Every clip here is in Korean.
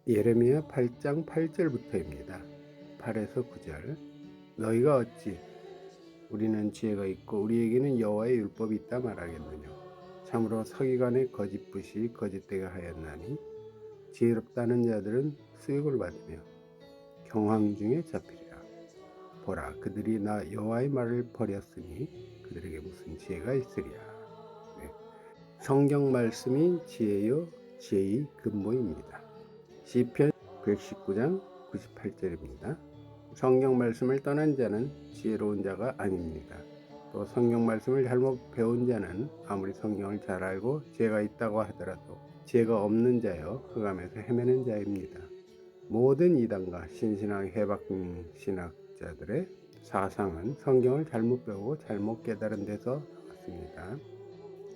예레미야 8장 8절부터입니다. 8에서 9절. 너희가 어찌 우리는 지혜가 있고 우리에게는 여호와의 율법이 있다 말하겠느냐. 참으로 서기관의 거짓불이 거짓되게 하였나니 지혜롭다는 자들은 수욕을 받으며 경황 중에 잡히리라. 보라, 그들이 나 여호와의 말을 버렸으니 그들에게 무슨 지혜가 있으리야. 네. 성경 말씀이 지혜요 지혜의 근본입니다. 시편 119장 98절입니다. 성경 말씀을 떠난 자는 지혜로운 자가 아닙니다. 또 성경 말씀을 잘못 배운 자는 아무리 성경을 잘 알고 지혜가 있다고 하더라도 지혜가 없는 자여 흑암에서 헤매는 자입니다. 모든 이단과 신신학 해박신학자들의 사상은 성경을 잘못 배우고 잘못 깨달은 데서 나왔습니다.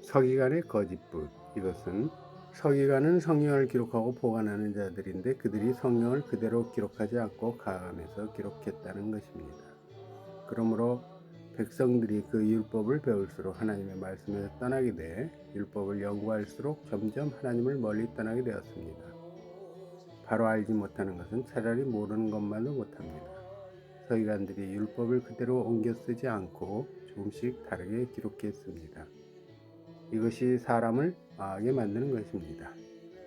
서기관의 거짓부, 이것은 서기관은 성경을 기록하고 보관하는 자들인데 그들이 성경을 그대로 기록하지 않고 가감해서 기록했다는 것입니다. 그러므로 백성들이 그 율법을 배울수록 하나님의 말씀에서 떠나게 돼 율법을 연구할수록 점점 하나님을 멀리 떠나게 되었습니다. 바로 알지 못하는 것은 차라리 모르는 것만도 못합니다. 서기관들이 율법을 그대로 옮겨 쓰지 않고 조금씩 다르게 기록했습니다. 이것이 사람을 망하게 만드는 것입니다.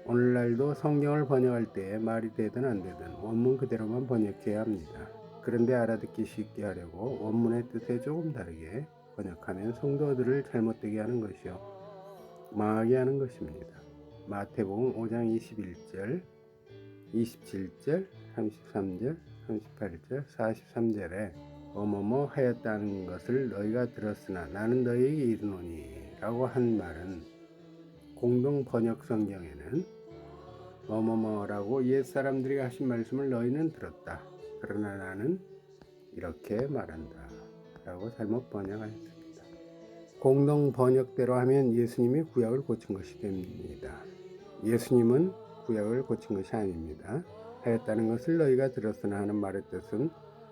오늘날도 성경을 번역할 때 말이 되든 안 되든 원문 그대로만 번역해야 합니다. 그런데 알아듣기 쉽게 하려고 원문의 뜻에 조금 다르게 번역하면 성도들을 잘못되게 하는 것이요 망하게 하는 것입니다. 마태복음 5장 21절, 27절, 33절, 38절, 43절에 뭐뭐뭐 하였다는 것을 너희가 들었으나 나는 너희에게 이르노니 라고 한 말은 공동 번역 성경에는 뭐뭐뭐라고 옛사람들이 하신 말씀을 너희는 들었다. 그러나 나는 이렇게 말한다. 라고 잘못 번역하였습니다. 공동 번역대로 하면 예수님이 구약을 고친 것이 됩니다. 예수님은 구약을 고친 것이 아닙니다. 하였다는 것을 너희가 들었으나 하는 말의 뜻은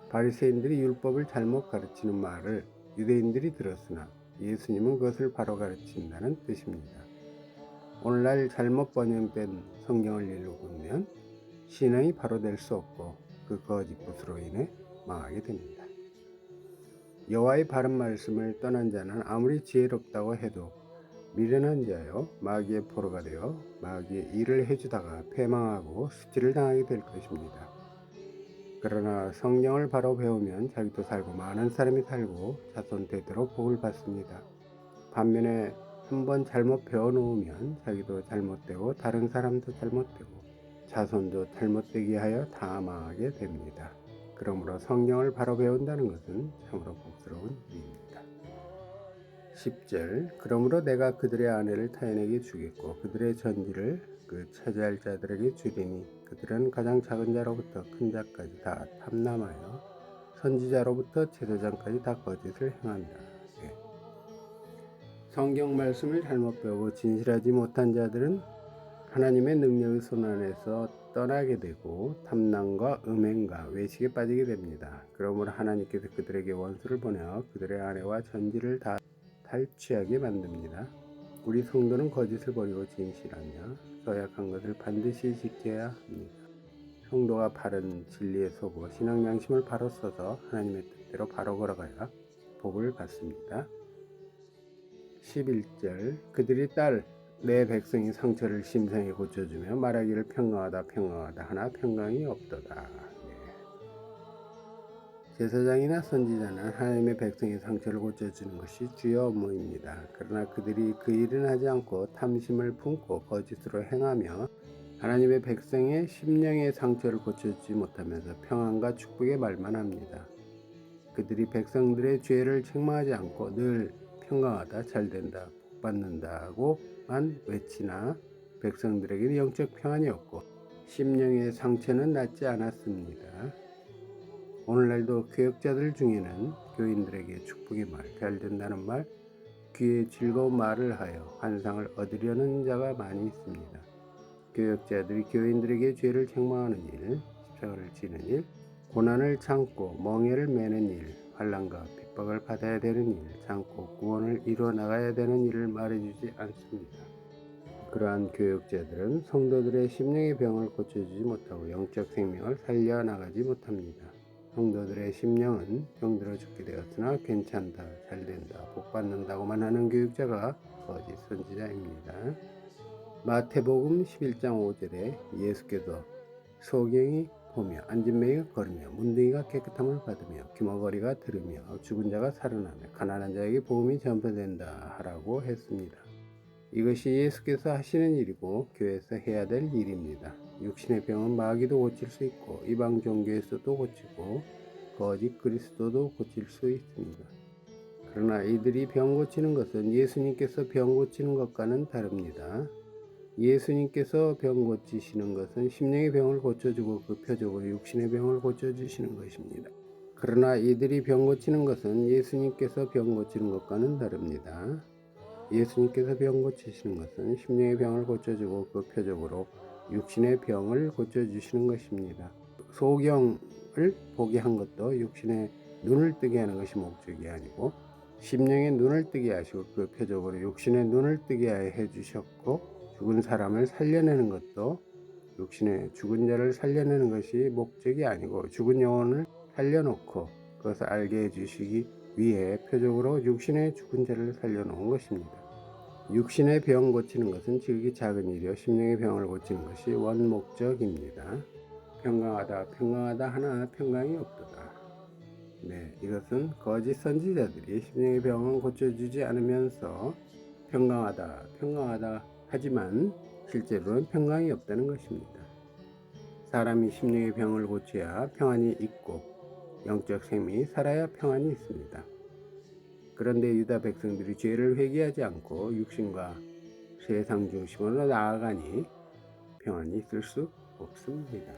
바리새인들이 율법을 잘못 가르치는 말을 유대인들이 들었으나 예수님은 그것을 바로 가르친다는 뜻입니다. 오늘날 잘못 번역된 성경을 읽으면 신앙이 바로 될 수 없고 그 거짓붓으로 인해 망하게 됩니다. 여호와의 바른 말씀을 떠난 자는 아무리 지혜롭다고 해도 미련한 자요 마귀의 포로가 되어 마귀의 일을 해주다가 패망하고 수치를 당하게 될 것입니다. 그러나 성경을 바로 배우면 자기도 살고 많은 사람이 살고 자손 되도록 복을 받습니다. 반면에 한번 잘못 배워놓으면 자기도 잘못되고 다른 사람도 잘못되고 자손도 잘못되게 하여 다 망하게 됩니다. 그러므로 성경을 바로 배운다는 것은 참으로 복스러운 일입니다. 10절. 그러므로 내가 그들의 아내를 타인에게 주겠고 그들의 전지를 그 차지할 자들에게 주리니 그들은 가장 작은 자로부터 큰 자까지 다 탐남하여 선지자로부터 제사장까지 다 거짓을 행한다. 성경 말씀을 잘못 배우고 진실하지 못한 자들은 하나님의 능력의 손 안에서 떠나게 되고 탐낭과 음행과 외식에 빠지게 됩니다. 그러므로 하나님께서 그들에게 원수를 보내어 그들의 아내와 전지를 다 탈취하게 만듭니다. 우리 성도는 거짓을 버리고 진실하며 서약한 것을 반드시 지켜야 합니다. 성도가 바른 진리에 서고 신앙 양심을 바로 써서 하나님의 뜻대로 바로 걸어가야 복을 받습니다. 11절. 그들이 내 백성이 상처를 심상히 고쳐주며 말하기를 평강하다 평강하다 하나 평강이 없도다. 제사장이나 선지자는 하나님의 백성의 상처를 고쳐주는 것이 주요 업무입니다. 그러나 그들이 그 일은 하지 않고 탐심을 품고 거짓으로 행하며 하나님의 백성의 심령의 상처를 고쳐주지 못하면서 평안과 축복의 말만 합니다. 그들이 백성들의 죄를 책망하지 않고 늘 평강하다, 잘된다, 복받는다고만 외치나 백성들에게는 영적 평안이 없고 심령의 상처는 낫지 않았습니다. 오늘날도 교역자들 중에는 교인들에게 축복의 말, 잘된다는 말, 귀에 즐거운 말을 하여 환상을 얻으려는 자가 많이 있습니다. 교역자들이 교인들에게 죄를 책망하는 일, 십자가를 지는 일, 고난을 참고 멍에를 매는 일, 환난과 핍박을 받아야 되는 일, 참고 구원을 이루어 나가야 되는 일을 말해주지 않습니다. 그러한 교역자들은 성도들의 심령의 병을 고쳐주지 못하고 영적 생명을 살려나가지 못합니다. 성도들의 심령은 병들어 죽게 되었으나 괜찮다, 잘된다, 복받는다고만 하는 교육자가 거짓 선지자입니다. 마태복음 11장 5절에 예수께서 소경이 보며 안진뱅이가 걸으며 문둥이가 깨끗함을 받으며 귀머거리가 들으며 죽은 자가 살아나며 가난한 자에게 복음이 전파된다 하라고 했습니다. 이것이 예수께서 하시는 일이고 교회에서 해야 될 일입니다. 육신의 병은 마귀도 고칠 수 있고 이방 종교에서도 고치고 거짓 그리스도도 고칠 수 있습니다. 그러나 이들이 병 고치는 것은 예수님께서 병 고치는 것과는 다릅니다. 예수님께서 병 고치시는 것은 심령의 병을 고쳐주고 그 표적으로 육신의 병을 고쳐주시는 것입니다. 그러나 이들이 병 고치는 것은 예수님께서 병 고치는 것과는 다릅니다. 예수님께서 병 고치시는 것은 심령의 병을 고쳐주고 그 표적으로 육신의 병을 고쳐주시는 것입니다. 소경을 보게 한 것도 육신의 눈을 뜨게 하는 것이 목적이 아니고 심령의 눈을 뜨게 하시고 그 표적으로 육신의 눈을 뜨게 해주셨고 죽은 사람을 살려내는 것도 육신의 죽은 자를 살려내는 것이 목적이 아니고 죽은 영혼을 살려놓고 그것을 알게 해주시기 위해 표적으로 육신의 죽은 자를 살려놓은 것입니다. 육신의 병 고치는 것은 지극히 작은 일이요 심령의 병을 고치는 것이 원목적입니다. 평강하다 하나 평강이 없도다. 네, 이것은 거짓 선지자들이 심령의 병은 고쳐주지 않으면서 평강하다 하지만 실제로는 평강이 없다는 것입니다. 사람이 심령의 병을 고쳐야 평안이 있고 영적 생명이 살아야 평안이 있습니다. 그런데 유다 백성들이 죄를 회개하지 않고 육신과 세상 중심으로 나아가니 평안이 있을 수 없습니다.